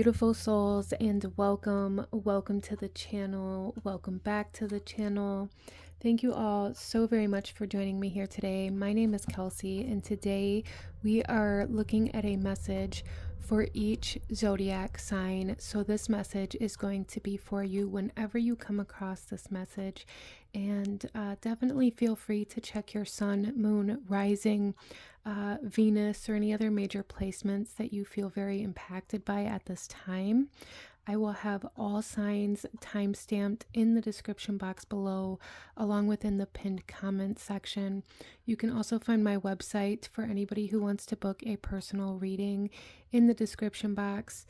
beautiful souls, and welcome to the channel. Welcome back to the channel. Thank you all so very much for joining me here today. My name is Kelsey, and today we are looking at a message for each zodiac sign. So this message is going to be for you whenever you come across this message, and definitely feel free to check your sun, moon, rising, Venus, or any other major placements that you feel very impacted by at this time. I will have all signs timestamped in the description box below, along with in the pinned comment section. You can also find my website for anybody who wants to book a personal reading in the description box.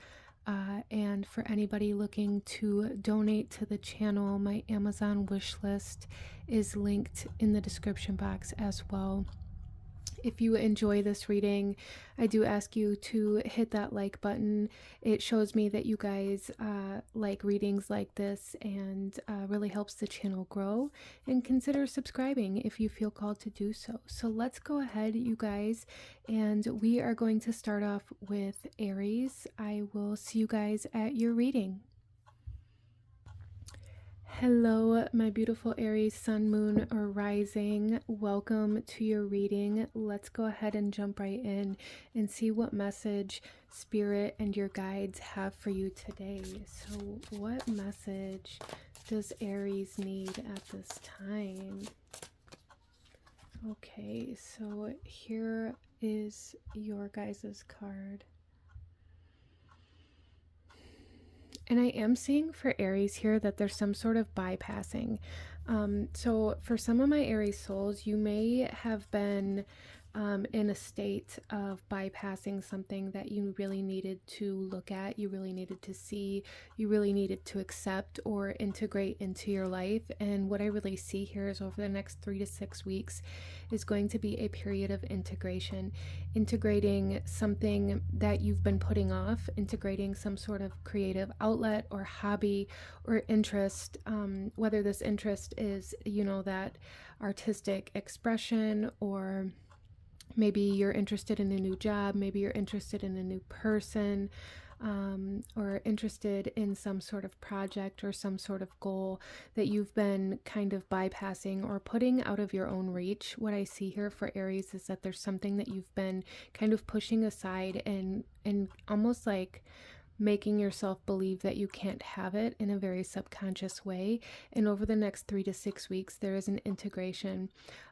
And for anybody looking to donate to the channel, my Amazon wish list is linked in the description box as well. If you enjoy this reading, I do ask you to hit that like button. It shows me that you guys like readings like this, and really helps the channel grow. And consider subscribing if you feel called to do so. So let's go ahead, you guys, and we are going to start off with Aries. I will see you guys at your reading. Hello, my beautiful Aries, sun, moon, or rising. Welcome to your reading. Let's go ahead and jump right in and see what message Spirit and your guides have for you today. So what message does Aries need at this time? Okay, so here is your guys' card. And I am seeing for Aries here that there's some sort of bypassing. So for some of my Aries souls, you may have been in a state of bypassing something that you really needed to look at, you really needed to see, you really needed to accept or integrate into your life. And what I really see here is over the next 3 to 6 weeks is going to be a period of integration, integrating something that you've been putting off, integrating some sort of creative outlet or hobby or interest, whether this interest is, that artistic expression, or maybe you're interested in a new job, maybe you're interested in a new person, or interested in some sort of project or some sort of goal that you've been kind of bypassing or putting out of your own reach. What I see here for Aries is that there's something that you've been kind of pushing aside and almost like making yourself believe that you can't have it in a very subconscious way. And over the next 3 to 6 weeks, there is an integration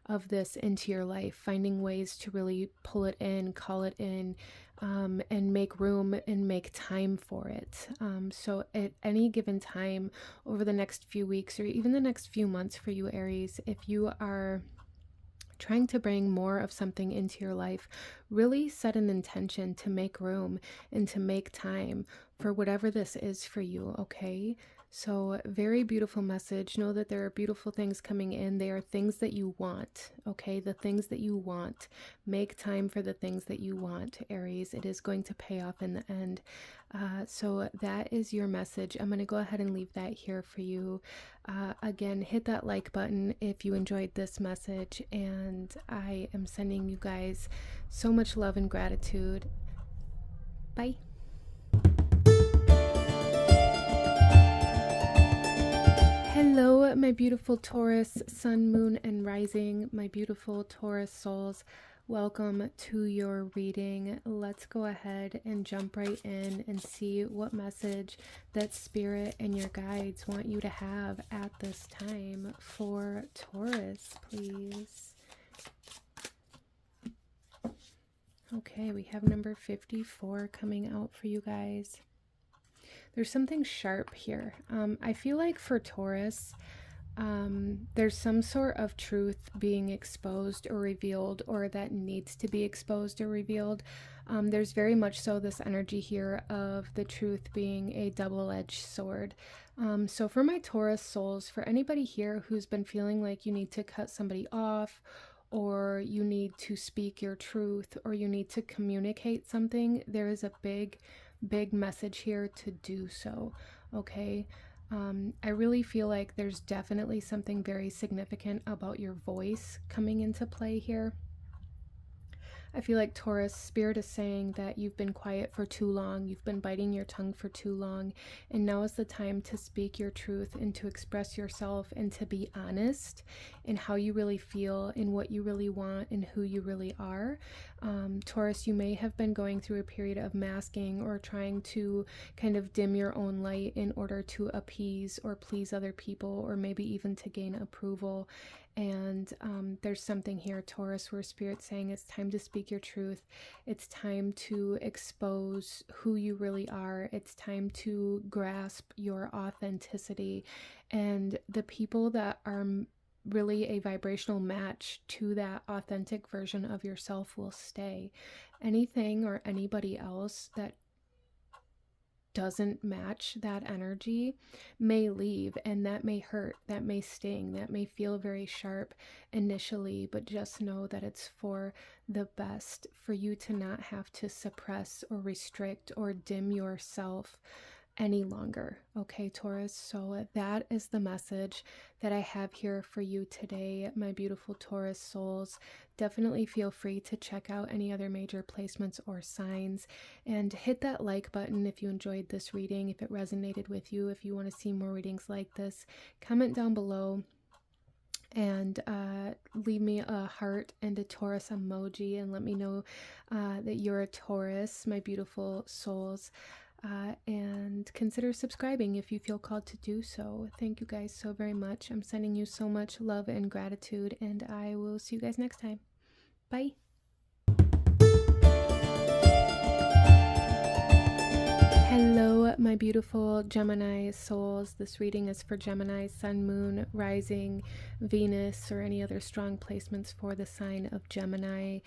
of this into your life, finding ways to really pull it in, call it in, and make room and make time for it. So at any given time over the next few weeks or even the next few months for you, Aries, if you are trying to bring more of something into your life, really set an intention to make room and to make time for whatever this is for you, okay? So very beautiful message. Know that there are beautiful things coming in. They are things that you want, okay? The things that you want. Make time for the things that you want, Aries. It is going to pay off in the end. So that is your message. I'm going to go ahead and leave that here for you. Again, hit that like button if you enjoyed this message, and I am sending you guys so much love and gratitude. Bye. Hello, my beautiful Taurus, sun, moon, and rising, my beautiful Taurus souls. Welcome to your reading. Let's go ahead and jump right in and see what message that Spirit and your guides want you to have at this time for Taurus, please. Okay, we have number 54 coming out for you guys. There's something sharp here. I feel like for Taurus, there's some sort of truth being exposed or revealed, or that needs to be exposed or revealed. There's very much so this energy here of the truth being a double-edged sword. So for my Taurus souls, for anybody here who's been feeling like you need to cut somebody off, or you need to speak your truth, or you need to communicate something, there is a big message here to do so, okay? I really feel like there's definitely something very significant about your voice coming into play here. I feel like Taurus, Spirit is saying that you've been quiet for too long, you've been biting your tongue for too long, and now is the time to speak your truth and to express yourself and to be honest in how you really feel, in what you really want, and who you really are. Taurus, you may have been going through a period of masking or trying to kind of dim your own light in order to appease or please other people, or maybe even to gain approval. And there's something here, Taurus, where Spirit's saying it's time to speak your truth. It's time to expose who you really are. It's time to grasp your authenticity. And the people that are really a vibrational match to that authentic version of yourself will stay. Anything or anybody else that doesn't match that energy may leave, and that may hurt, that may sting, that may feel very sharp initially, but just know that it's for the best, for you to not have to suppress or restrict or dim yourself any longer. Okay, Taurus, so that is the message that I have here for you today, my beautiful Taurus souls. Definitely feel free to check out any other major placements or signs, and hit that like button if you enjoyed this reading, if it resonated with you, if you want to see more readings like this. Comment down below and leave me a heart and a Taurus emoji, and let me know that you're a Taurus, my beautiful souls. And consider subscribing if you feel called to do so. Thank you guys so very much. I'm sending you so much love and gratitude, and I will see you guys next time. Bye. Hello, my beautiful Gemini souls. This reading is for Gemini, Sun, Moon, Rising, Venus, or any other strong placements for the sign of Gemini.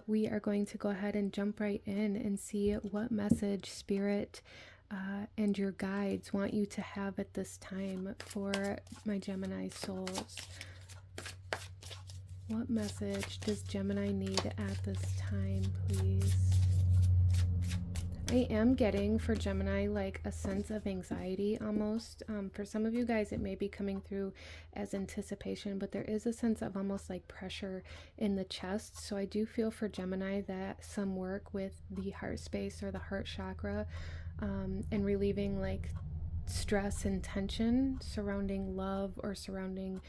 We are going to go ahead and jump right in and see what message Spirit and your guides want you to have at this time for my Gemini souls. What message does Gemini need at this time, please? I am getting for Gemini like a sense of anxiety almost. For some of you guys, it may be coming through as anticipation, but there is a sense of almost like pressure in the chest. So I do feel for Gemini that some work with the heart space or the heart chakra and relieving like stress and tension surrounding love or surrounding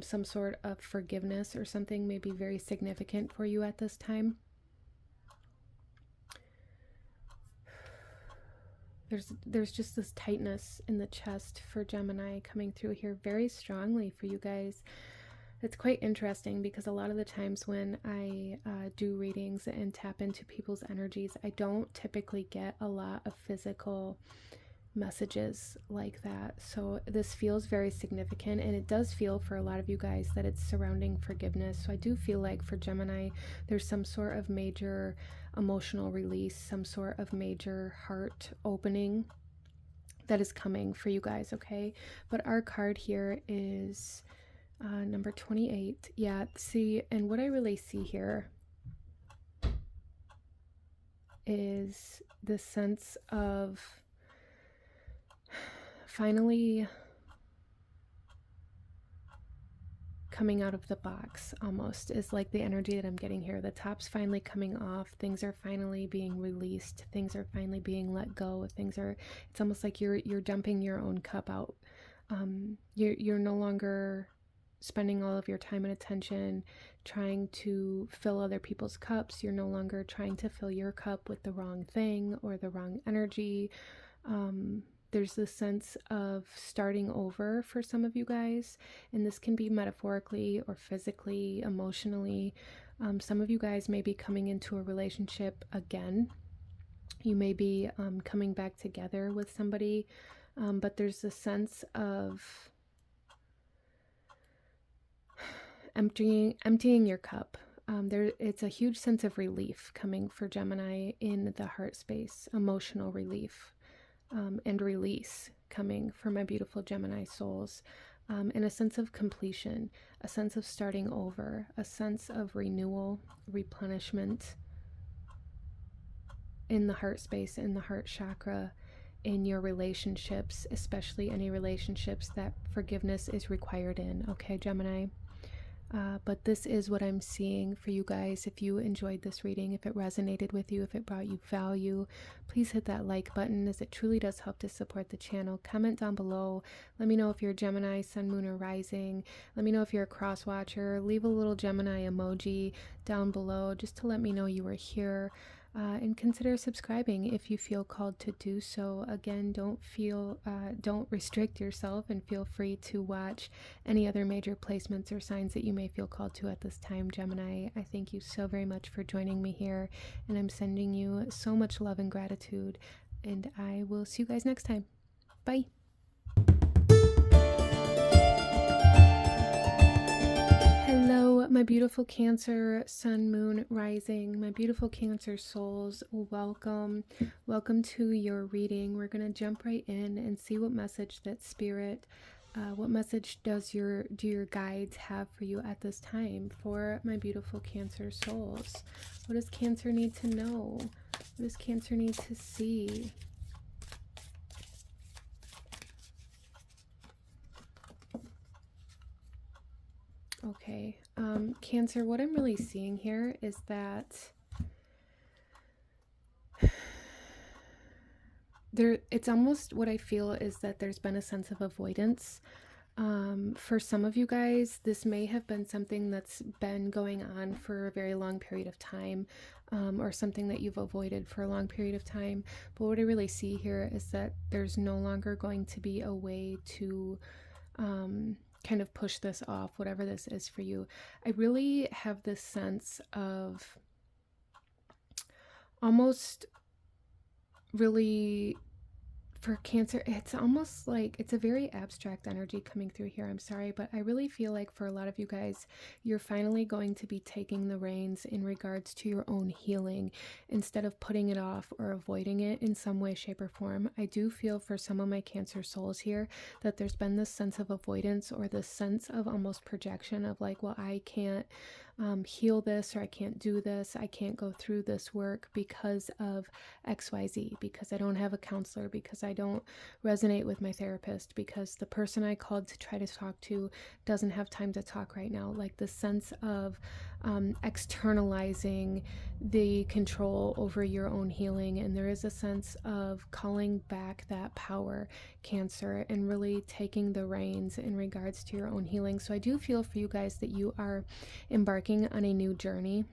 some sort of forgiveness or something may be very significant for you at this time. There's just this tightness in the chest for Gemini coming through here very strongly for you guys. It's quite interesting because a lot of the times when I do readings and tap into people's energies, I don't typically get a lot of physical messages like that. So this feels very significant, and it does feel for a lot of you guys that it's surrounding forgiveness. So I do feel like for Gemini, there's some sort of major emotional release, some sort of major heart opening that is coming for you guys, okay? But our card here is number 28. Yeah, see, and what I really see here is the sense of finally coming out of the box, almost is like the energy that I'm getting here. The top's finally coming off, things are finally being released, things are finally being let go, it's almost like you're dumping your own cup out. You're no longer spending all of your time and attention trying to fill other people's cups. You're no longer trying to fill your cup with the wrong thing or the wrong energy. There's this sense of starting over for some of you guys, and this can be metaphorically or physically, emotionally. Some of you guys may be coming into a relationship again. You may be coming back together with somebody, but there's a sense of emptying your cup. It's a huge sense of relief coming for Gemini in the heart space, emotional relief. And release coming for my beautiful Gemini souls, and a sense of completion, a sense of starting over, a sense of renewal, replenishment in the heart space, in the heart chakra, in your relationships, especially any relationships that forgiveness is required in, okay, Gemini? But this is what I'm seeing for you guys. If you enjoyed this reading, if it resonated with you, if it brought you value, please hit that like button, as it truly does help to support the channel. Comment down below. Let me know if you're a Gemini, Sun, Moon, or Rising. Let me know if you're a cross watcher. Leave a little Gemini emoji down below just to let me know you are here. And consider subscribing if you feel called to do so. Again, don't restrict yourself, and feel free to watch any other major placements or signs that you may feel called to at this time, Gemini. I thank you so very much for joining me here, and I'm sending you so much love and gratitude, and I will see you guys next time. Bye. Hello, my beautiful Cancer, Sun, Moon, Rising, my beautiful Cancer souls. Welcome to your reading. We're going to jump right in and see what message that Spirit, what message do your guides have for you at this time for my beautiful Cancer souls. What does Cancer need to know? What does Cancer need to see? Okay, Cancer, what I'm really seeing here is that it's almost, what I feel is that there's been a sense of avoidance. For some of you guys, this may have been something that's been going on for a very long period of time, or something that you've avoided for a long period of time. But what I really see here is that there's no longer going to be a way to kind of push this off, whatever this is for you. I really have this sense of almost really, for Cancer, it's almost like it's a very abstract energy coming through here. I'm sorry, but I really feel like for a lot of you guys, you're finally going to be taking the reins in regards to your own healing instead of putting it off or avoiding it in some way, shape, or form. I do feel for some of my Cancer souls here that there's been this sense of avoidance, or this sense of almost projection of like, well, I can't heal this, or I can't do this, I can't go through this work because of XYZ, because I don't have a counselor, because I don't resonate with my therapist, because the person I called to try to talk to doesn't have time to talk right now. Like the sense of externalizing the control over your own healing. And there is a sense of calling back that power, Cancer, and really taking the reins in regards to your own healing. So I do feel for you guys that you are embarking on a new journey.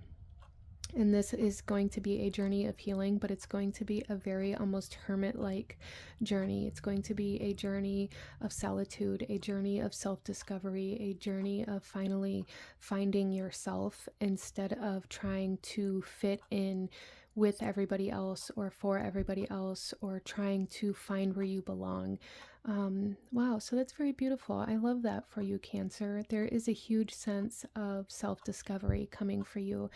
And this is going to be a journey of healing, but it's going to be a very almost hermit-like journey. It's going to be a journey of solitude, a journey of self-discovery, a journey of finally finding yourself instead of trying to fit in with everybody else or for everybody else, or trying to find where you belong. Wow, so that's very beautiful. I love that for you, Cancer. There is a huge sense of self-discovery coming for you.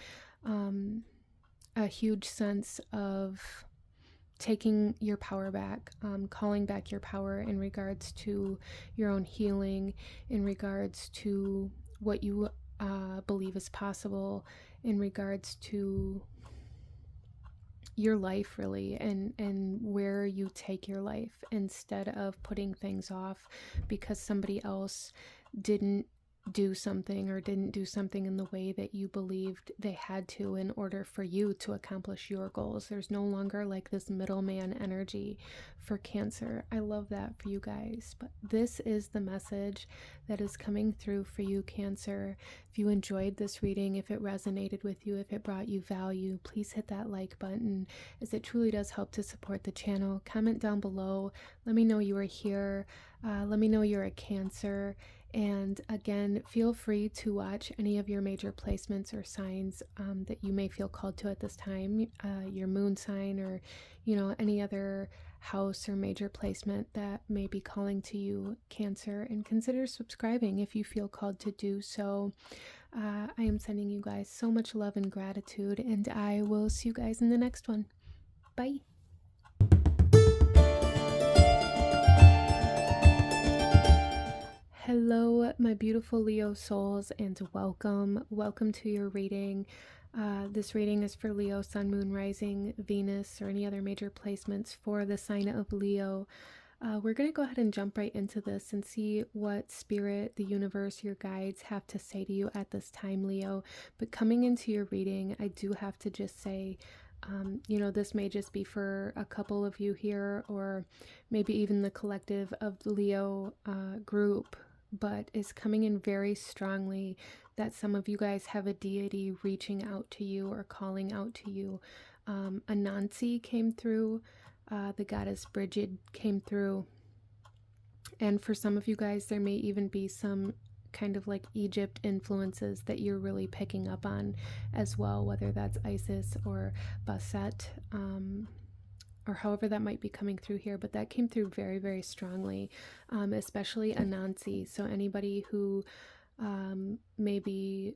A huge sense of taking your power back, calling back your power in regards to your own healing, in regards to what you believe is possible, in regards to your life, really, and where you take your life, instead of putting things off because somebody else didn't do something, or didn't do something in the way that you believed they had to in order for you to accomplish your goals. There's no longer like this middleman energy for Cancer. I love that for you guys. But this is the message that is coming through for you, Cancer. If you enjoyed this reading, if it resonated with you, if it brought you value, please hit that like button, as it truly does help to support the channel. Comment down below. Let me know you are here. Let me know you're a Cancer. And again, feel free to watch any of your major placements or signs that you may feel called to at this time, your moon sign, or, you know, any other house or major placement that may be calling to you, Cancer, and consider subscribing if you feel called to do so. I am sending you guys so much love and gratitude, and I will see you guys in the next one. Bye. Hello, my beautiful Leo souls, and welcome to your reading. This reading is for Leo, Sun, Moon, Rising, Venus, or any other major placements for the sign of Leo. We're going to go ahead and jump right into this and see what spirit, the universe, your guides have to say to you at this time, Leo. But coming into your reading, I do have to just say, you know, this may just be for a couple of you here, or maybe even the collective of the Leo group, but is coming in very strongly that some of you guys have a deity reaching out to you or calling out to you. Anansi came through. The goddess Bridget came through, and for some of you guys there may even be some kind of like Egypt influences that you're really picking up on as well, whether that's Isis or Bastet, or however that might be coming through here, but that came through very, very strongly, especially Anansi. So anybody who may be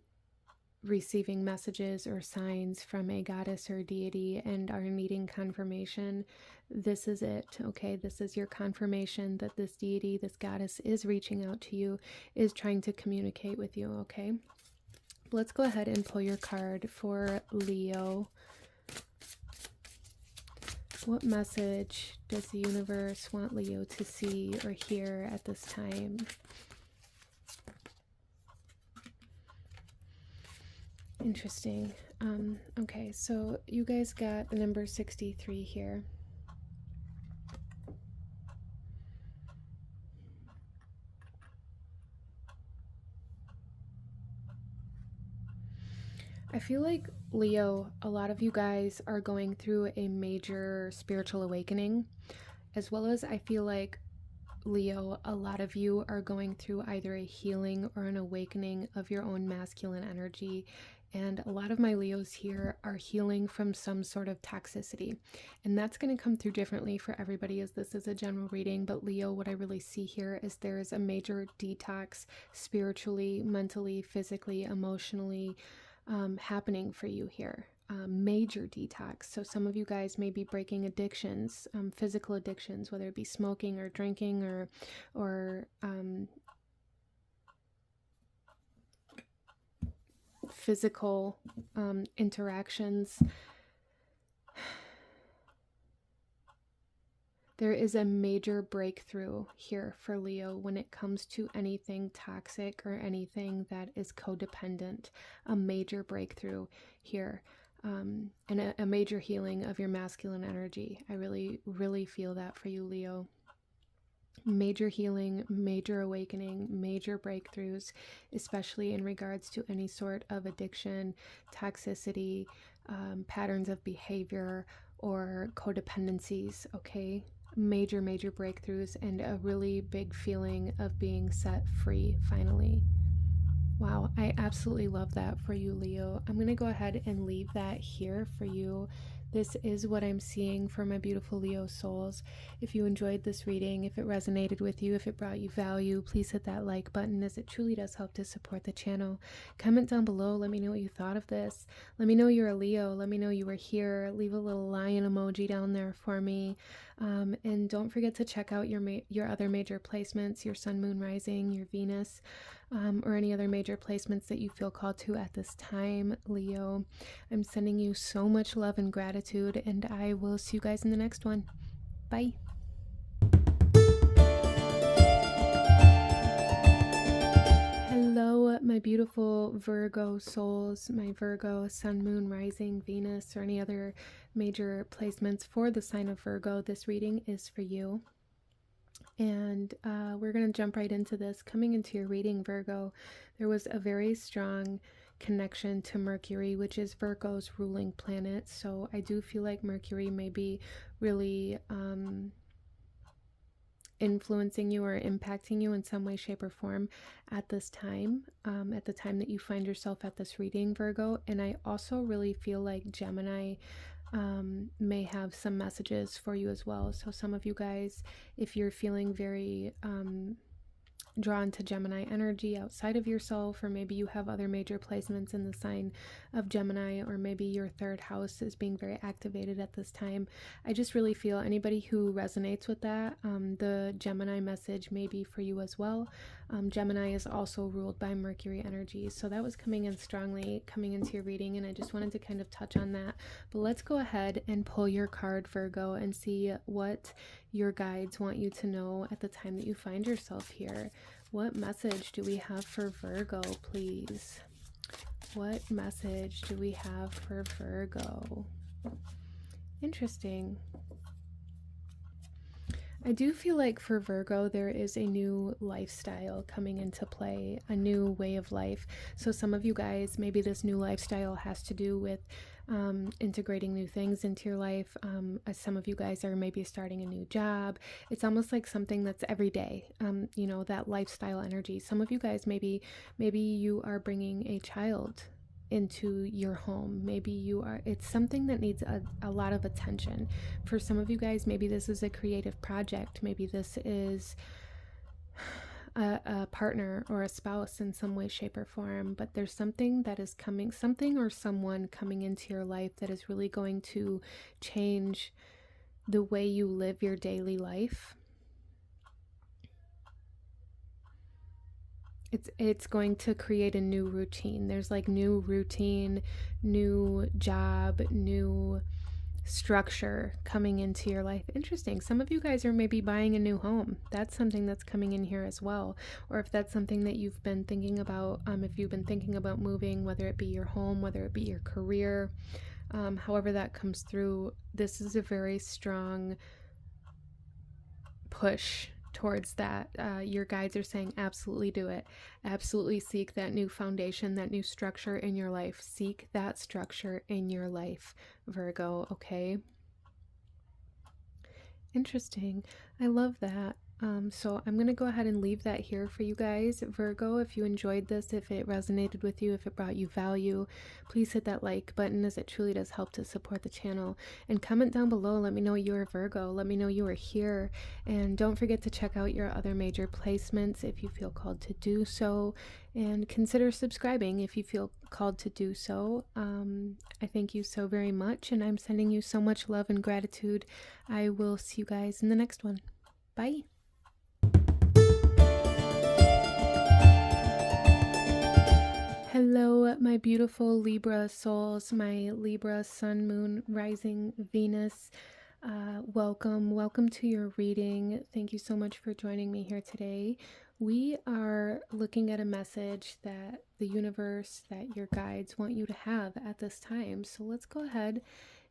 receiving messages or signs from a goddess or deity and are needing confirmation, this is it. Okay, this is your confirmation that this deity, this goddess, is reaching out to you, is trying to communicate with you. Okay, let's go ahead and pull your card for Leo. What message does the universe want Leo to see or hear at this time? Interesting. Okay, so you guys got the number 63 here. I feel like, Leo, a lot of you guys are going through a major spiritual awakening, as well as I feel like, Leo, a lot of you are going through either a healing or an awakening of your own masculine energy. And a lot of my Leos here are healing from some sort of toxicity. And that's going to come through differently for everybody, as this is a general reading. But Leo, what I really see here is there is a major detox spiritually, mentally, physically, emotionally happening for you here. Major detox. So some of you guys may be breaking addictions, physical addictions, whether it be smoking or drinking or physical interactions. There is a major breakthrough here for Leo when it comes to anything toxic or anything that is codependent. A major breakthrough here. And a major healing of your masculine energy. I really, really feel that for you, Leo. Major healing, major awakening, major breakthroughs, especially in regards to any sort of addiction, toxicity, patterns of behavior, or codependencies, okay? Major, major breakthroughs and a really big feeling of being set free finally. Wow, I absolutely love that for you, Leo. I'm going to go ahead and leave that here for you. This is what I'm seeing for my beautiful Leo souls. If you enjoyed this reading, if it resonated with you, if it brought you value, please hit that like button, as it truly does help to support the channel. Comment down below. Let me know what you thought of this. Let me know you're a Leo. Let me know you were here. Leave a little lion emoji down there for me. And don't forget to check out your other major placements, your Sun, Moon, Rising, your Venus, or any other major placements that you feel called to at this time, Leo. I'm sending you so much love and gratitude, and I will see you guys in the next one. Bye. Hello, my beautiful Virgo souls, my Virgo, Sun, Moon, Rising, Venus, or any other major placements for the sign of Virgo. This reading is for you. And we're going to jump right into this. Coming into your reading, Virgo, there was a very strong connection to Mercury, which is Virgo's ruling planet. So I do feel like Mercury may be really influencing you or impacting you in some way, shape, or form at this time, at the time that you find yourself at this reading, Virgo. And I also really feel like Gemini may have some messages for you as well. So some of you guys, if you're feeling very drawn to Gemini energy outside of yourself, or maybe you have other major placements in the sign of Gemini, or maybe your third house is being very activated at this time. I just really feel anybody who resonates with that, the Gemini message may be for you as well. Gemini is also ruled by Mercury energy, so that was coming in strongly coming into your reading, and I just wanted to kind of touch on that. But let's go ahead and pull your card, Virgo, and see what your guides want you to know at the time that you find yourself here. What message do we have for Virgo, please? What message do we have for Virgo? Interesting. I do feel like for Virgo, there is a new lifestyle coming into play, a new way of life. So some of you guys, maybe this new lifestyle has to do with integrating new things into your life. As some of you guys are maybe starting a new job. It's almost like something that's every day, you know, that lifestyle energy. Some of you guys, maybe you are bringing a child into your home. Maybe you are, it's something that needs a lot of attention. For some of you guys, maybe this is a creative project. Maybe this is a partner or a spouse in some way, shape, or form. But there's something that is coming, something or someone coming into your life that is really going to change the way you live your daily life. It's going to create a new routine. There's like new routine, new job, new structure coming into your life. Interesting. Some of you guys are maybe buying a new home. That's something that's coming in here as well. Or if that's something that you've been thinking about, if you've been thinking about moving, whether it be your home, whether it be your career, however that comes through, this is a very strong push towards that. Your guides are saying absolutely do it. Absolutely seek that new foundation, that new structure in your life. Seek that structure in your life, Virgo, okay? Interesting. I love that. So I'm going to go ahead and leave that here for you guys. Virgo, if you enjoyed this, if it resonated with you, if it brought you value, please hit that like button, as it truly does help to support the channel. And comment down below. Let me know you're a Virgo. Let me know you are here. And don't forget to check out your other major placements if you feel called to do so. And consider subscribing if you feel called to do so. I thank you so very much, and I'm sending you so much love and gratitude. I will see you guys in the next one. Bye. Hello, my beautiful Libra souls, my Libra Sun, Moon, Rising, Venus. Welcome to your reading. Thank you so much for joining me here today. We are looking at a message that the universe, that your guides want you to have at this time. So let's go ahead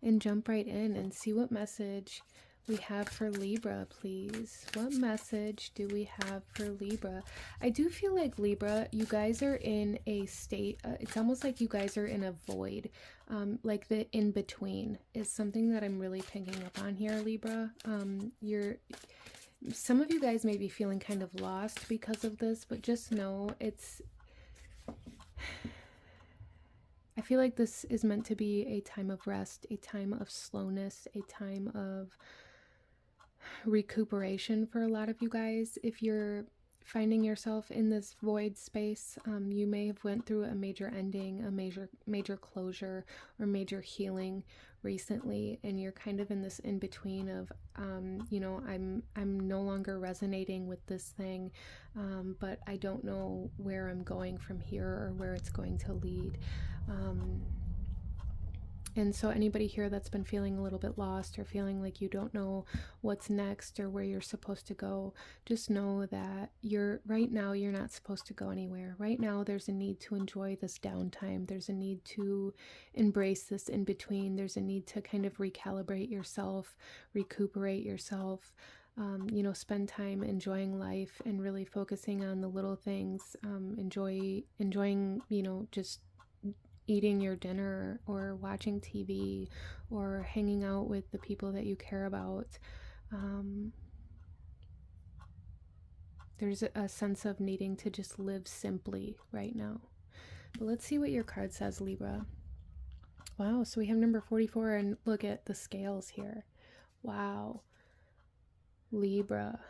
and jump right in and see what message we have for Libra, please. What message do we have for Libra? I do feel like Libra, you guys are in a state, it's almost like you guys are in a void. Like the in-between is something that I'm really picking up on here, Libra. Some of you guys may be feeling kind of lost because of this, but just know I feel like this is meant to be a time of rest, a time of slowness, a time of recuperation for a lot of you guys. If you're finding yourself in this void space, you may have went through a major ending, a major closure, or major healing recently, and you're kind of in this in between of you know, I'm no longer resonating with this thing, but I don't know where I'm going from here or where it's going to lead. And so anybody here that's been feeling a little bit lost or feeling like you don't know what's next or where you're supposed to go, just know that right now you're not supposed to go anywhere. Right now there's a need to enjoy this downtime. There's a need to embrace this in between. There's a need to kind of recalibrate yourself, recuperate yourself, you know, spend time enjoying life and really focusing on the little things, enjoying, you know, just eating your dinner or watching TV or hanging out with the people that you care about. There's a sense of needing to just live simply right now. But let's see what your card says, Libra. Wow, so we have number 44, and look at the scales here. Wow. Libra.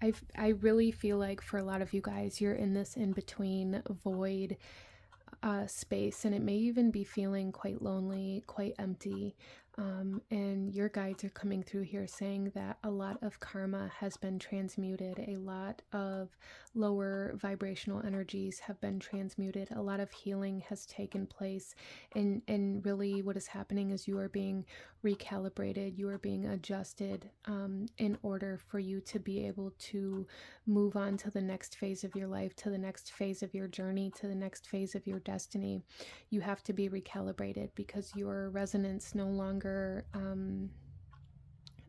I really feel like for a lot of you guys, you're in this in-between void space, and it may even be feeling quite lonely, quite empty. And your guides are coming through here saying that a lot of karma has been transmuted, a lot of lower vibrational energies have been transmuted, a lot of healing has taken place, and really what is happening is you are being recalibrated, you are being adjusted in order for you to be able to move on to the next phase of your life, to the next phase of your journey, to the next phase of your destiny. You have to be recalibrated because your resonance no longer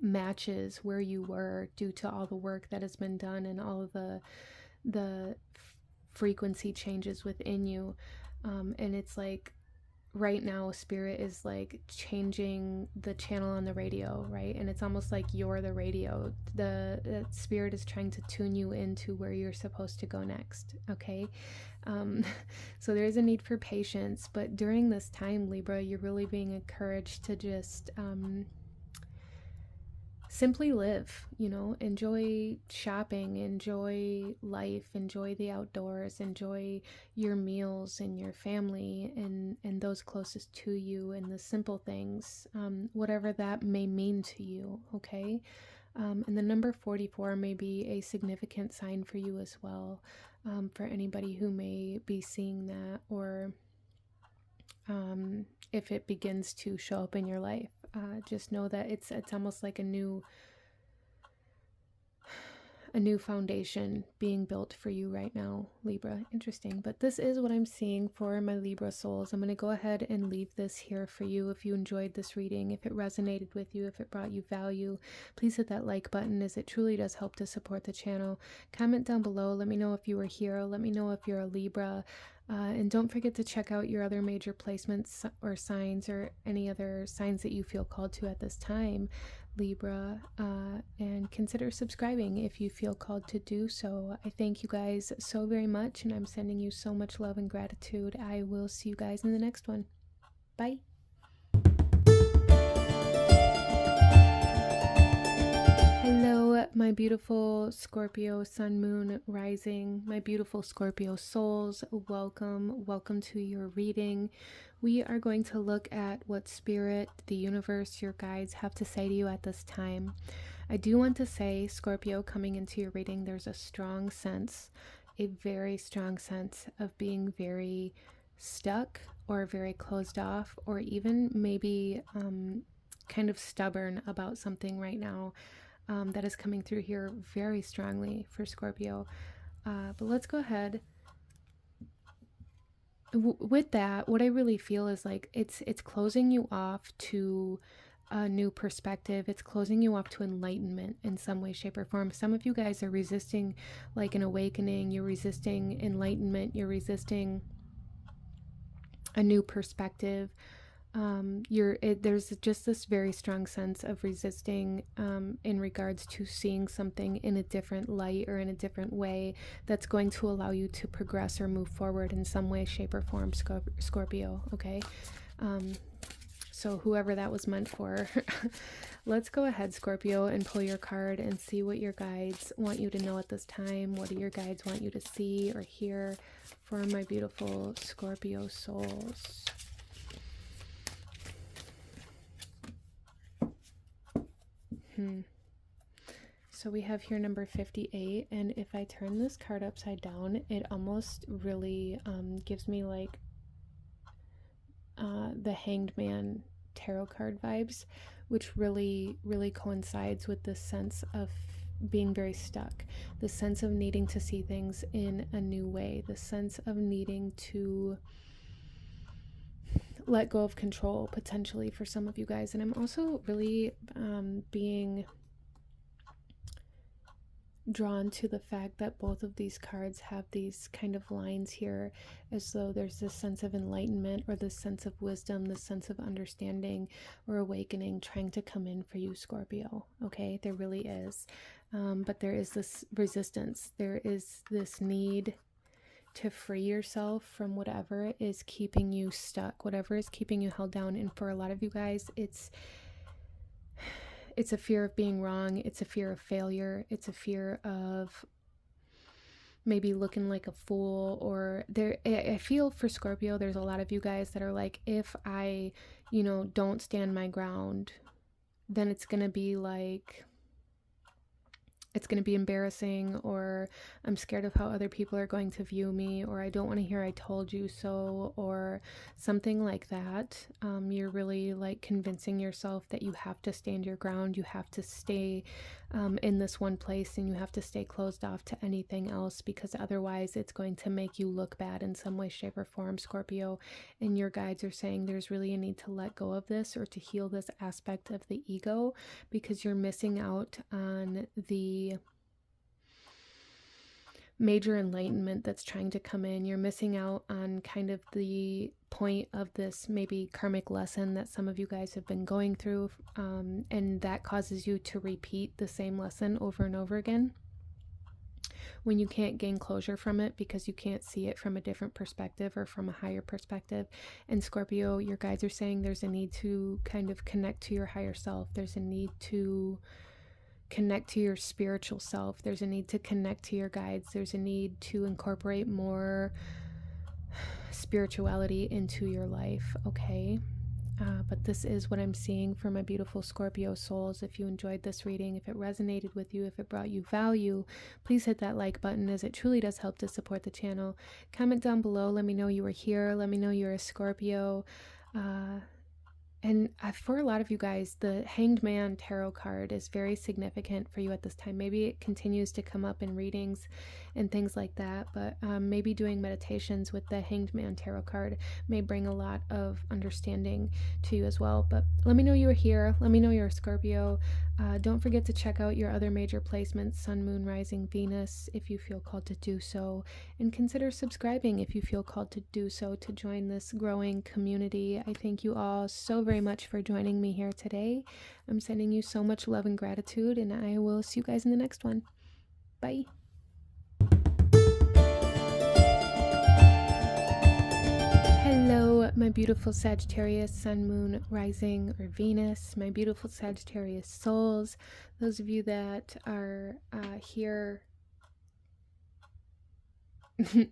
matches where you were due to all the work that has been done and all of the frequency changes within you. And it's like right now spirit is like changing the channel on the radio, right? And it's almost like you're the radio. The spirit is trying to tune you into where you're supposed to go next, okay? So there is a need for patience, but during this time, Libra, you're really being encouraged to just simply live, you know, enjoy shopping, enjoy life, enjoy the outdoors, enjoy your meals and your family and those closest to you, and the simple things, whatever that may mean to you, okay? And the number 44 may be a significant sign for you as well, for anybody who may be seeing that, or if it begins to show up in your life. Just know that it's almost like a new foundation being built for you right now, Libra. Interesting. But this is what I'm seeing for my Libra souls. I'm going to go ahead and leave this here for you. If you enjoyed this reading, if it resonated with you, if it brought you value, please hit that like button, as it truly does help to support the channel. Comment down below. Let me know if you were here. Let me know if you're a Libra. And don't forget to check out your other major placements or signs, or any other signs that you feel called to at this time, Libra, and consider subscribing if you feel called to do so. I thank you guys so very much, and I'm sending you so much love and gratitude. I will see you guys in the next one. Bye. Hello, my beautiful Scorpio, Sun, Moon, Rising, my beautiful Scorpio souls. Welcome to your reading. We are going to look at what Spirit, the universe, your guides have to say to you at this time. I do want to say, Scorpio, coming into your reading, there's a strong sense, a very strong sense of being very stuck or very closed off, or even maybe kind of stubborn about something right now. That is coming through here very strongly for Scorpio. But let's go ahead. With that, what I really feel is like it's closing you off to a new perspective. It's closing you off to enlightenment in some way, shape, or form. Some of you guys are resisting like an awakening. You're resisting enlightenment. You're resisting a new perspective. There's just this very strong sense of resisting in regards to seeing something in a different light or in a different way that's going to allow you to progress or move forward in some way, shape, or form, Scorpio, okay? So whoever that was meant for. Let's go ahead, Scorpio, and pull your card and see what your guides want you to know at this time. What do your guides want you to see or hear for my beautiful Scorpio souls? So we have here number 58, and if I turn this card upside down, it almost really gives me like the Hanged Man tarot card vibes, which really coincides with this sense of being very stuck, the sense of needing to see things in a new way, the sense of needing to let go of control potentially for some of you guys. And I'm also really being drawn to the fact that both of these cards have these kind of lines here, as though there's this sense of enlightenment or this sense of wisdom, this sense of understanding or awakening trying to come in for you, Scorpio. Okay, there really is. But there is this resistance. There is this need to free yourself from whatever is keeping you stuck, whatever is keeping you held down. And for a lot of you guys, it's a fear of being wrong. It's a fear of failure. It's a fear of maybe looking like a fool. Or there, I feel for Scorpio, there's a lot of you guys that are like, if I, don't stand my ground, then it's going to be like, it's going to be embarrassing, or I'm scared of how other people are going to view me, or I don't want to hear I told you so, or something like that. You're really like convincing yourself that you have to stand your ground, you have to stay in this one place, and you have to stay closed off to anything else, because otherwise it's going to make you look bad in some way, shape, or form, Scorpio. And your guides are saying there's really a need to let go of this, or to heal this aspect of the ego, because you're missing out on the major enlightenment that's trying to come in. You're missing out on kind of the point of this maybe karmic lesson that some of you guys have been going through, and that causes you to repeat the same lesson over and over again when you can't gain closure from it, because you can't see it from a different perspective or from a higher perspective. And Scorpio, your guides are saying there's a need to kind of connect to your higher self. There's a need to connect to your spiritual self. There's a need to connect to your guides. There's a need to incorporate more spirituality into your life, okay? But this is what I'm seeing for my beautiful Scorpio souls. If you enjoyed this reading, if it resonated with you, if it brought you value, please hit that like button, as it truly does help to support the channel. Comment down below. Let me know you were here. Let me know you're a Scorpio. And for a lot of you guys, the Hanged Man tarot card is very significant for you at this time. Maybe it continues to come up in readings and things like that, but maybe doing meditations with the Hanged Man tarot card may bring a lot of understanding to you as well. But let me know you were here. Let me know you're a Scorpio. Don't forget to check out your other major placements, Sun, Moon, Rising, Venus, if you feel called to do so. And consider subscribing if you feel called to do so, to join this growing community. I thank you all so very much for joining me here today. I'm sending you so much love and gratitude, and I will see you guys in the next one. Bye. Hello, my beautiful Sagittarius, Sun, Moon, Rising, or Venus, my beautiful Sagittarius souls. Those of you that are here,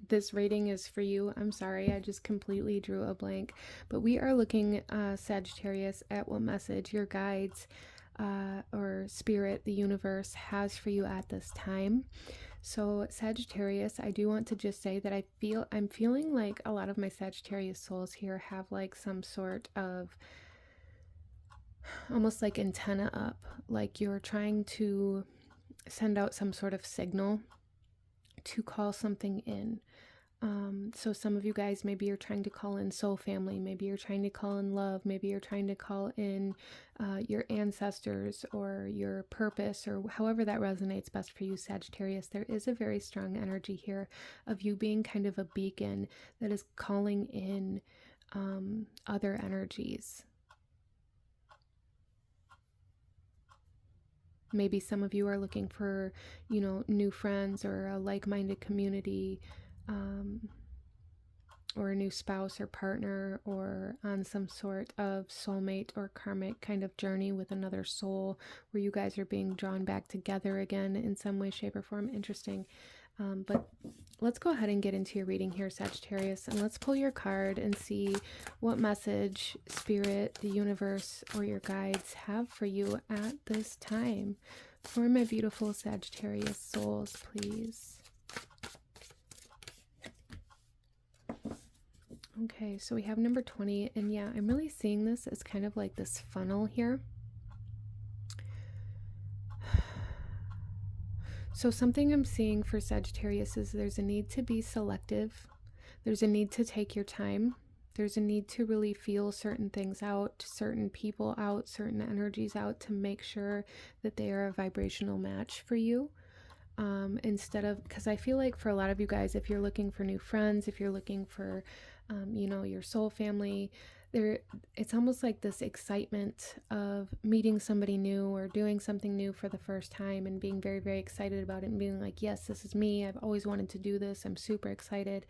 this reading is for you. I'm sorry, I just completely drew a blank. But we are looking, Sagittarius, at what message your guides or spirit, the universe, has for you at this time. So Sagittarius, I do want to just say that I'm feeling like a lot of my Sagittarius souls here have like some sort of almost like antenna up, like you're trying to send out some sort of signal to call something in. So some of you guys, maybe you're trying to call in soul family, maybe you're trying to call in love, maybe you're trying to call in your ancestors or your purpose, or however that resonates best for you, Sagittarius. There is a very strong energy here of you being kind of a beacon that is calling in other energies. Maybe some of you are looking for, new friends, or a like-minded community, or a new spouse or partner, or on some sort of soulmate or karmic kind of journey with another soul, where you guys are being drawn back together again in some way, shape, or form. Interesting. But let's go ahead and get into your reading here, Sagittarius, and let's pull your card and see what message Spirit, the universe, or your guides have for you at this time. For my beautiful Sagittarius souls, please. Okay, so we have number 20, and yeah, I'm really seeing this as kind of like this funnel here. So something I'm seeing for Sagittarius is there's a need to be selective. There's a need to take your time. There's a need to really feel certain things out, certain people out, certain energies out, to make sure that they are a vibrational match for you. Instead of, because I feel like for a lot of you guys, if you're looking for new friends, if you're looking for, your soul family, it's almost like this excitement of meeting somebody new or doing something new for the first time and being very, very excited about it and being like, yes, this is me. I've always wanted to do this. I'm super excited.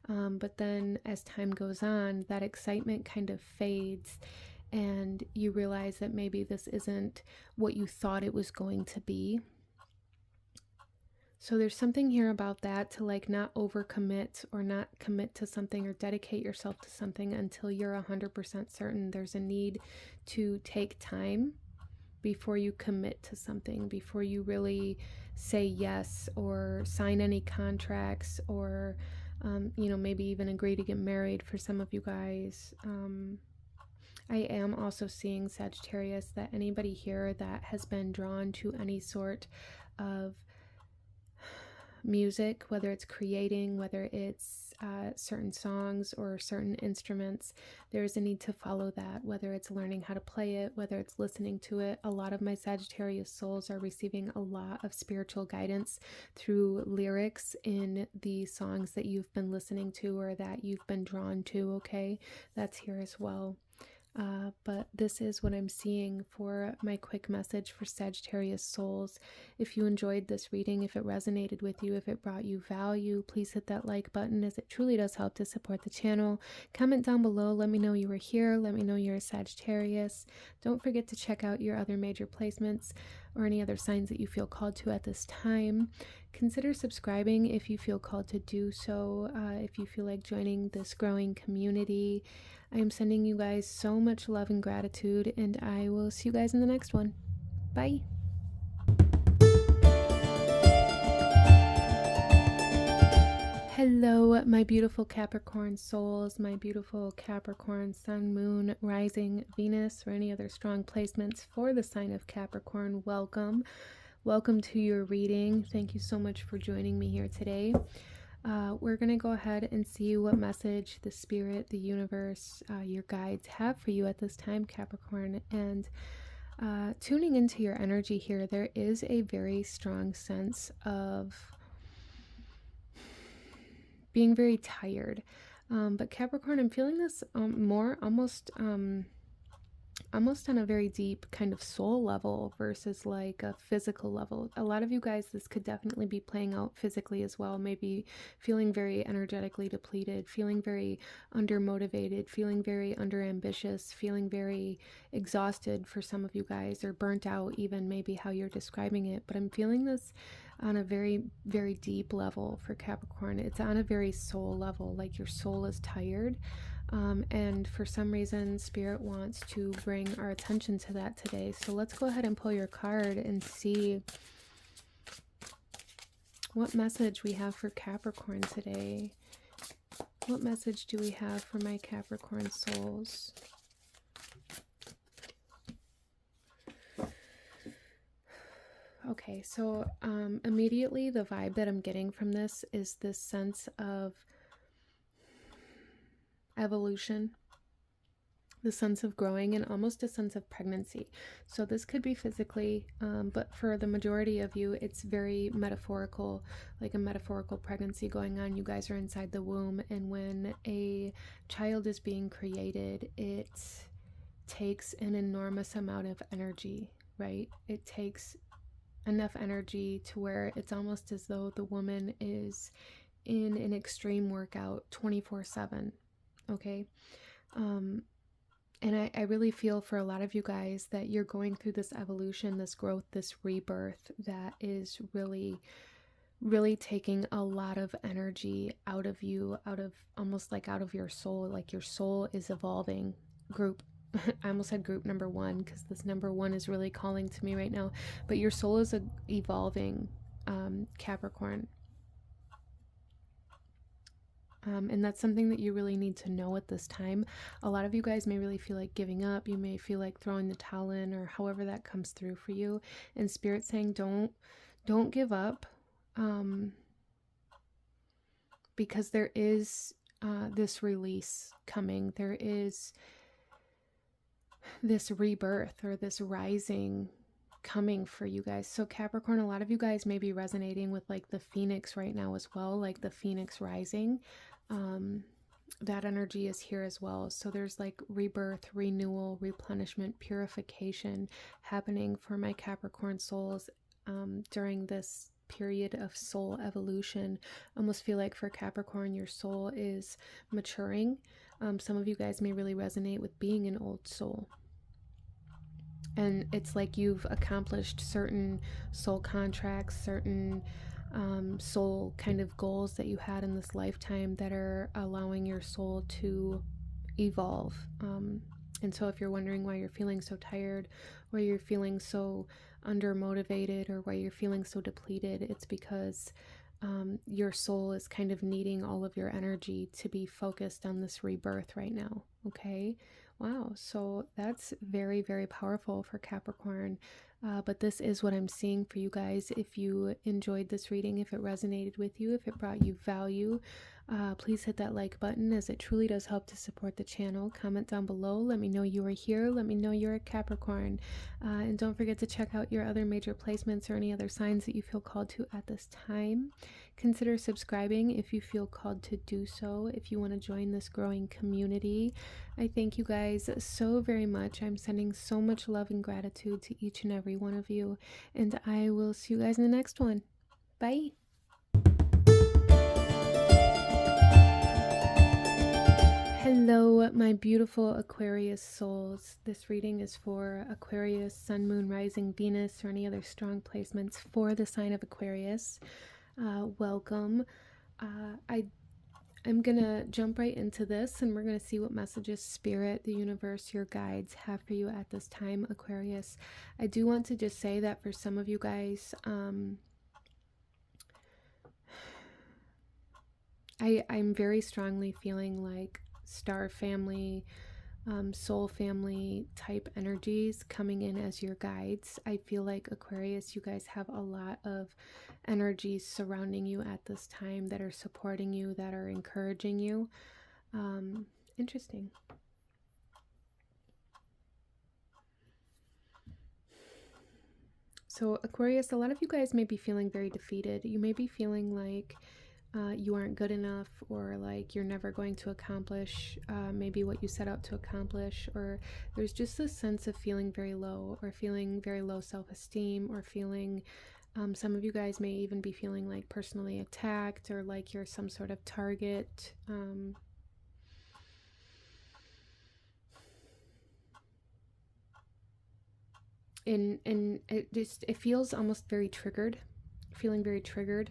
But then as time goes on, that excitement kind of fades, and you realize that maybe this isn't what you thought it was going to be. So there's something here about that, to like not overcommit or not commit to something or dedicate yourself to something until you're 100% certain. There's a need to take time before you commit to something, before you really say yes or sign any contracts, or you know, maybe even agree to get married for some of you guys. I am also seeing, Sagittarius, that anybody here that has been drawn to any sort of music, whether it's creating, whether it's certain songs or certain instruments, there's a need to follow that, whether it's learning how to play it, whether it's listening to it. A lot of my Sagittarius souls are receiving a lot of spiritual guidance through lyrics in the songs that you've been listening to or that you've been drawn to, okay? That's here as well. But this is what I'm seeing for my quick message for Sagittarius souls. If you enjoyed this reading, if it resonated with you, if it brought you value, please hit that like button, as it truly does help to support the channel. Comment down below, let me know you were here, let me know you're a Sagittarius. Don't forget to check out your other major placements or any other signs that you feel called to at this time. Consider subscribing if you feel called to do so, if you feel like joining this growing community. I am sending you guys so much love and gratitude, and I will see you guys in the next one. Bye. Hello, my beautiful Capricorn souls, my beautiful Capricorn Sun, Moon, Rising, Venus, or any other strong placements for the sign of Capricorn. Welcome. Welcome to your reading. Thank you so much for joining me here today. We're going to go ahead and see what message the spirit, the universe, your guides have for you at this time, Capricorn. And tuning into your energy here, there is a very strong sense of being very tired. But Capricorn, I'm feeling this more almost on a very deep kind of soul level versus like a physical level. A lot of you guys, this could definitely be playing out physically as well, maybe feeling very energetically depleted, feeling very undermotivated, feeling very underambitious, feeling very exhausted for some of you guys, or burnt out, even maybe how you're describing it. But I'm feeling this on a very, very deep level for Capricorn. It's on a very soul level, like your soul is tired. And for some reason, Spirit wants to bring our attention to that today. So let's go ahead and pull your card and see what message we have for Capricorn today. What message do we have for my Capricorn souls? Okay, so immediately the vibe that I'm getting from this is this sense of evolution, the sense of growing, and almost a sense of pregnancy. So this could be physically, but for the majority of you, it's very metaphorical, like a metaphorical pregnancy going on. You guys are inside the womb, and when a child is being created, it takes an enormous amount of energy, right? It takes enough energy to where it's almost as though the woman is in an extreme workout 24/7. Okay. And I really feel for a lot of you guys that you're going through this evolution, this growth, this rebirth that is really, really taking a lot of energy out of you, almost like out of your soul. Like your soul is evolving. Group, I almost said group number one, because this number one is really calling to me right now. But your soul is evolving, Capricorn. And that's something that you really need to know at this time. A lot of you guys may really feel like giving up. You may feel like throwing the towel in, or however that comes through for you. And Spirit saying, don't give up, because there is this release coming. There is this rebirth or this rising coming for you guys. So Capricorn, a lot of you guys may be resonating with like the phoenix right now as well, like the phoenix rising. That energy is here as well. So there's like rebirth, renewal, replenishment, purification happening for my Capricorn souls during this period of soul evolution. I almost feel like for Capricorn, your soul is maturing. Some of you guys may really resonate with being an old soul. And it's like you've accomplished certain soul contracts, certain soul kind of goals that you had in this lifetime that are allowing your soul to evolve. And so if you're wondering why you're feeling so tired, why you're feeling so undermotivated, or why you're feeling so depleted, it's because your soul is kind of needing all of your energy to be focused on this rebirth right now. Okay. Wow. So that's very, very powerful for Capricorn. But this is what I'm seeing for you guys. If you enjoyed this reading, if it resonated with you, if it brought you value, please hit that like button, as it truly does help to support the channel. Comment down below. Let me know you are here. Let me know you're a Capricorn. And don't forget to check out your other major placements or any other signs that you feel called to at this time. Consider subscribing if you feel called to do so, if you want to join this growing community. I thank you guys so very much. I'm sending so much love and gratitude to each and every one of you, and I will see you guys in the next one. Bye. Hello, my beautiful Aquarius souls. This reading is for Aquarius, Sun, Moon, Rising, Venus, or any other strong placements for the sign of Aquarius. Welcome. I'm gonna jump right into this, and we're gonna see what messages Spirit, the universe, your guides have for you at this time, Aquarius. I do want to just say that for some of you guys, I'm very strongly feeling like star family, soul family type energies coming in as your guides. I feel like Aquarius, you guys have a lot of energies surrounding you at this time that are supporting you, that are encouraging you. Interesting. So Aquarius, a lot of you guys may be feeling very defeated. You may be feeling like you aren't good enough, or like you're never going to accomplish maybe what you set out to accomplish, or there's just this sense of feeling very low, or feeling very low self-esteem, or feeling some of you guys may even be feeling like personally attacked, or like you're some sort of target. And it feels almost very triggered, feeling very triggered.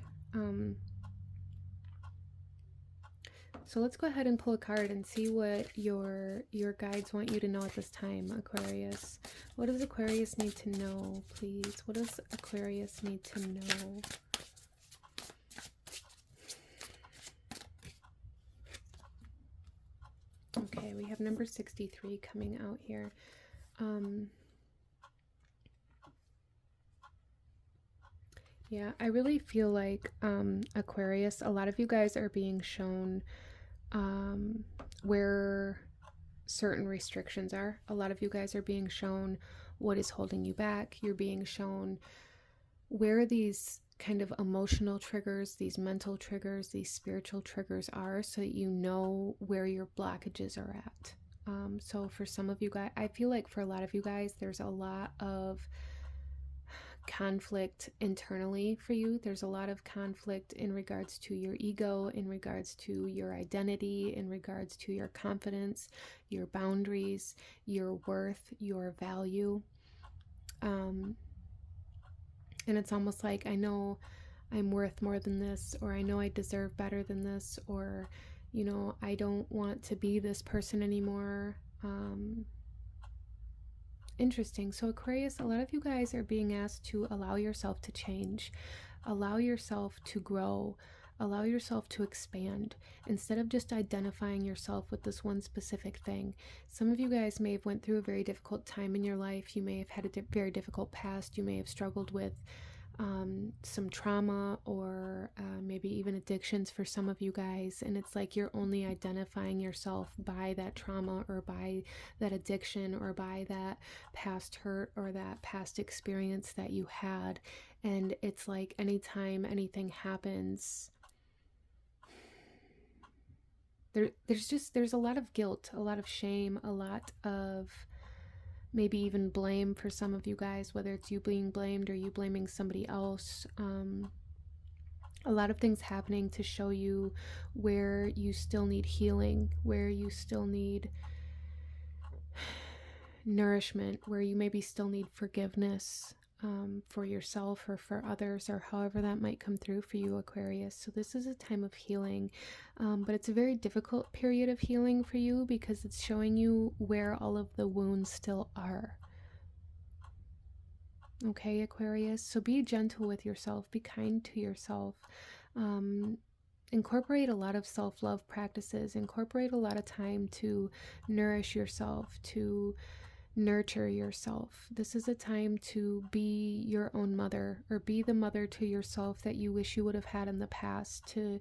So let's go ahead and pull a card and see what your guides want you to know at this time, Aquarius. What does Aquarius need to know, please? What does Aquarius need to know? Okay, we have number 63 coming out here. Yeah, I really feel like Aquarius, a lot of you guys are being shown where certain restrictions are. A lot of you guys are being shown what is holding you back. You're being shown where these kind of emotional triggers, these mental triggers, these spiritual triggers are, so that you know where your blockages are at. So for some of you guys, I feel like for a lot of you guys, there's a lot of conflict internally for you. There's a lot of conflict in regards to your ego, in regards to your identity, in regards to your confidence, your boundaries, your worth, your value. And it's almost like, I know I'm worth more than this, or I know I deserve better than this, or, you know, I don't want to be this person anymore. Interesting. So Aquarius, a lot of you guys are being asked to allow yourself to change, allow yourself to grow, allow yourself to expand, instead of just identifying yourself with this one specific thing. Some of you guys may have went through a very difficult time in your life. You may have had a very difficult past. You may have struggled with some trauma, or maybe even addictions for some of you guys, and it's like you're only identifying yourself by that trauma, or by that addiction, or by that past hurt, or that past experience that you had. And it's like anytime anything happens, there's a lot of guilt, a lot of shame, a lot of maybe even blame for some of you guys, whether it's you being blamed or you blaming somebody else. A lot of things happening to show you where you still need healing, where you still need nourishment, where you maybe still need forgiveness for yourself or for others, or however that might come through for you, Aquarius. So this is a time of healing, but it's a very difficult period of healing for you because it's showing you where all of the wounds still are. Okay, Aquarius, so be gentle with yourself, be kind to yourself. Incorporate a lot of self-love practices, incorporate a lot of time to nourish yourself, to nurture yourself. This is a time to be your own mother, or be the mother to yourself that you wish you would have had in the past, to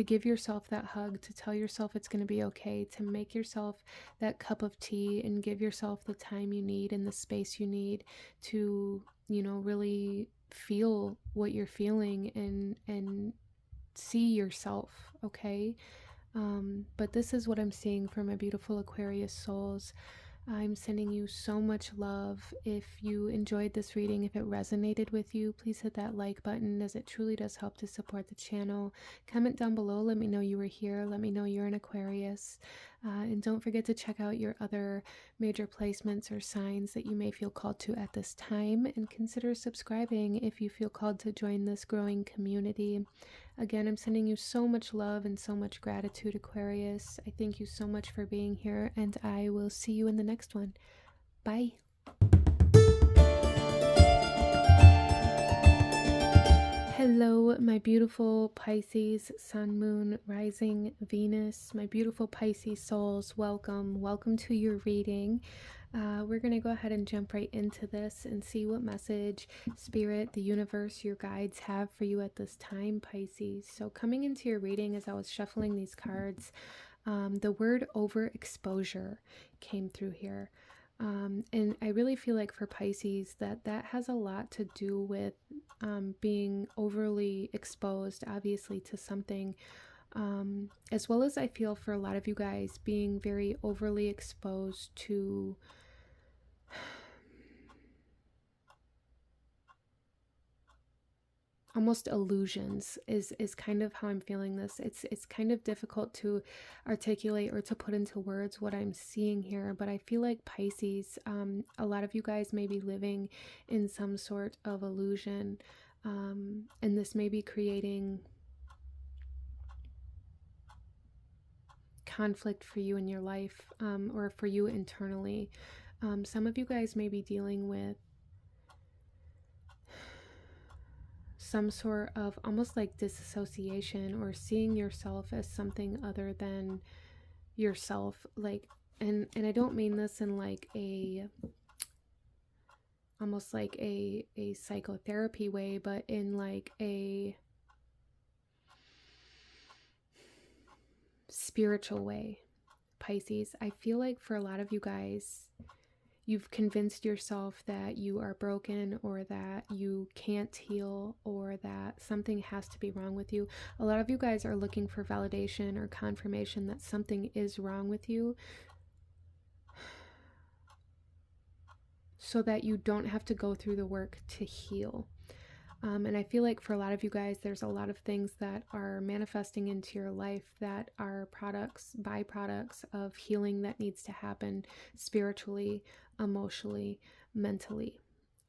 give yourself that hug, to tell yourself it's going to be okay, to make yourself that cup of tea and give yourself the time you need and the space you need to, you know, really feel what you're feeling and see yourself, okay? But this is what I'm seeing for my beautiful Aquarius souls. I'm sending you so much love. If you enjoyed this reading, if it resonated with you, please hit that like button, as it truly does help to support the channel. Comment down below, let me know you were here, let me know you're an Aquarius. And don't forget to check out your other major placements or signs that you may feel called to at this time, and consider subscribing if you feel called to join this growing community. Again, I'm sending you so much love and so much gratitude, Aquarius. I thank you so much for being here, and I will see you in the next one. Bye. Hello, my beautiful Pisces, Sun, Moon, Rising, Venus, my beautiful Pisces souls. Welcome. Welcome to your reading. We're going to go ahead and jump right into this and see what message Spirit, the universe, your guides have for you at this time, Pisces. So coming into your reading, as I was shuffling these cards, the word overexposure came through here. And I really feel like for Pisces that has a lot to do with being overly exposed, obviously, to something. As well as I feel for a lot of you guys being very overly exposed to almost illusions is kind of how I'm feeling this. It's kind of difficult to articulate or to put into words what I'm seeing here, but I feel like Pisces, a lot of you guys may be living in some sort of illusion, and this may be creating conflict for you in your life, or for you internally. Some of you guys may be dealing with some sort of almost like disassociation, or seeing yourself as something other than yourself. Like, and I don't mean this in like a almost like a psychotherapy way, but in like a spiritual way, Pisces. I feel like for a lot of you guys, you've convinced yourself that you are broken, or that you can't heal, or that something has to be wrong with you. A lot of you guys are looking for validation or confirmation that something is wrong with you, so that you don't have to go through the work to heal. And I feel like for a lot of you guys, there's a lot of things that are manifesting into your life that are byproducts of healing that needs to happen spiritually, emotionally, mentally.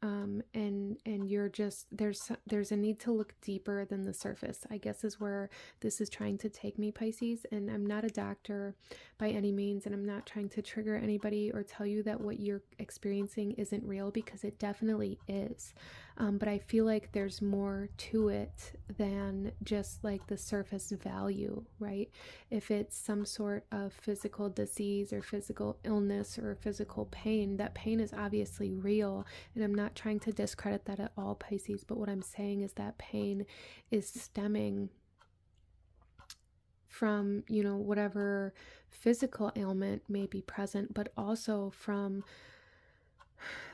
And you're just, there's a need to look deeper than the surface, I guess, is where this is trying to take me, Pisces. And I'm not a doctor by any means, and I'm not trying to trigger anybody or tell you that what you're experiencing isn't real, because it definitely is. But I feel like there's more to it than just like the surface value, right? If it's some sort of physical disease or physical illness or physical pain, that pain is obviously real. And I'm not trying to discredit that at all, Pisces, but what I'm saying is that pain is stemming from, you know, whatever physical ailment may be present, but also from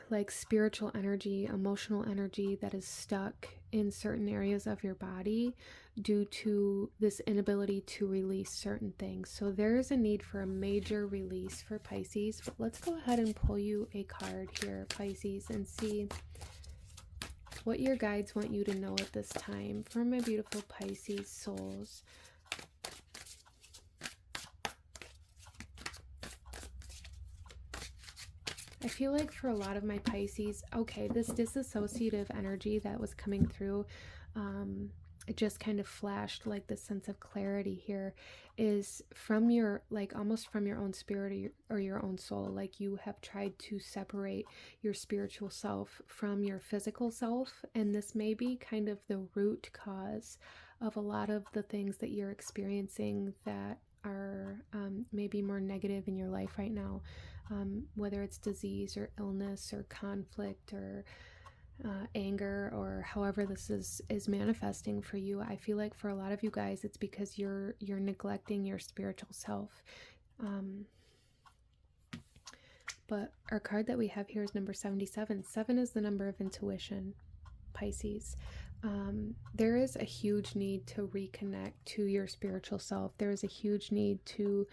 like spiritual energy, emotional energy that is stuck in certain areas of your body due to this inability to release certain things. So there is a need for a major release for Pisces. But let's go ahead and pull you a card here, Pisces, and see what your guides want you to know at this time for my beautiful Pisces souls. I feel like for a lot of my Pisces, okay, this disassociative energy that was coming through, it just kind of flashed like this sense of clarity here is from your, like almost from your own spirit or your own soul. Like you have tried to separate your spiritual self from your physical self. And this may be kind of the root cause of a lot of the things that you're experiencing that are maybe more negative in your life right now. Whether it's disease or illness or conflict or anger or however this is manifesting for you. I feel like for a lot of you guys, it's because you're neglecting your spiritual self. But our card that we have here is number 77. 7 is the number of intuition, Pisces. There is a huge need to reconnect to your spiritual self. There is a huge need to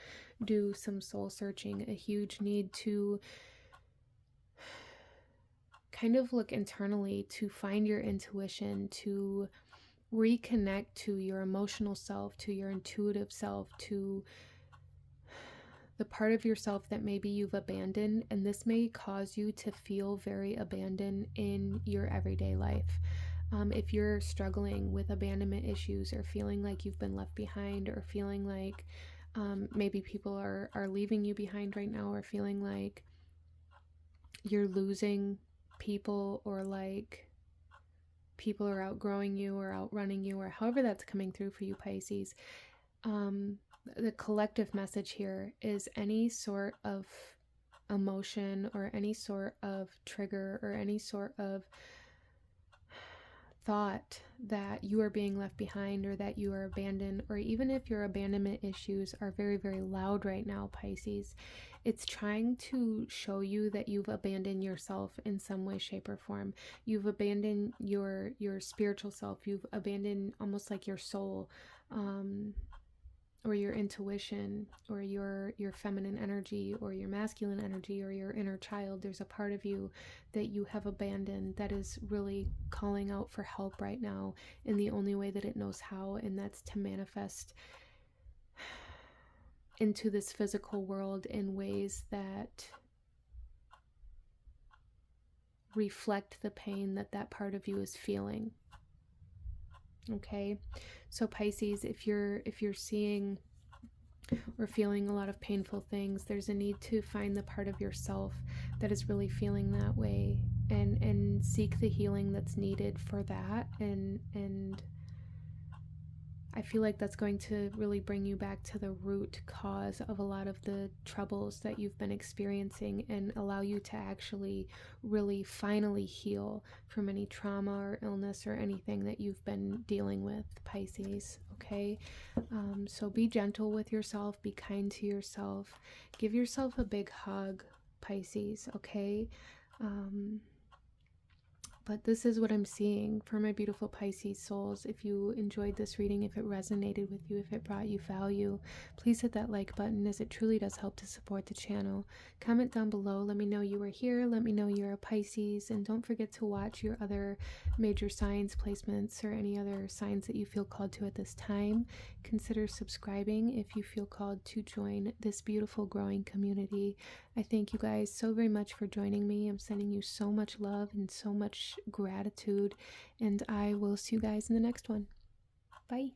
do some soul searching, a huge need to kind of look internally to find your intuition, to reconnect to your emotional self, to your intuitive self, to the part of yourself that maybe you've abandoned. And this may cause you to feel very abandoned in your everyday life. If you're struggling with abandonment issues or feeling like you've been left behind or feeling like maybe people are leaving you behind right now, or feeling like you're losing people, or like people are outgrowing you or outrunning you, or however that's coming through for you, Pisces. The collective message here is any sort of emotion or any sort of trigger or any sort of thought that you are being left behind or that you are abandoned, or even if your abandonment issues are very, very loud right now, Pisces, it's trying to show you that you've abandoned yourself in some way, shape, or form. You've abandoned your spiritual self. You've abandoned almost like your soul, or your intuition, or your feminine energy, or your masculine energy, or your inner child. There's a part of you that you have abandoned that is really calling out for help right now in the only way that it knows how, and that's to manifest into this physical world in ways that reflect the pain that that part of you is feeling. Okay, so Pisces, if you're seeing or feeling a lot of painful things, there's a need to find the part of yourself that is really feeling that way, and seek the healing that's needed for that. And I feel like that's going to really bring you back to the root cause of a lot of the troubles that you've been experiencing, and allow you to actually really finally heal from any trauma or illness or anything that you've been dealing with, Pisces. Okay, so be gentle with yourself, be kind to yourself, give yourself a big hug, Pisces. Okay, but this is what I'm seeing for my beautiful Pisces souls. If you enjoyed this reading, if it resonated with you, if it brought you value, please hit that like button, as it truly does help to support the channel. Comment down below. Let me know you were here. Let me know you're a Pisces. And don't forget to watch your other major signs placements, or any other signs that you feel called to at this time. Consider subscribing if you feel called to join this beautiful growing community. I thank you guys so very much for joining me. I'm sending you so much love and so much gratitude, and I will see you guys in the next one. Bye.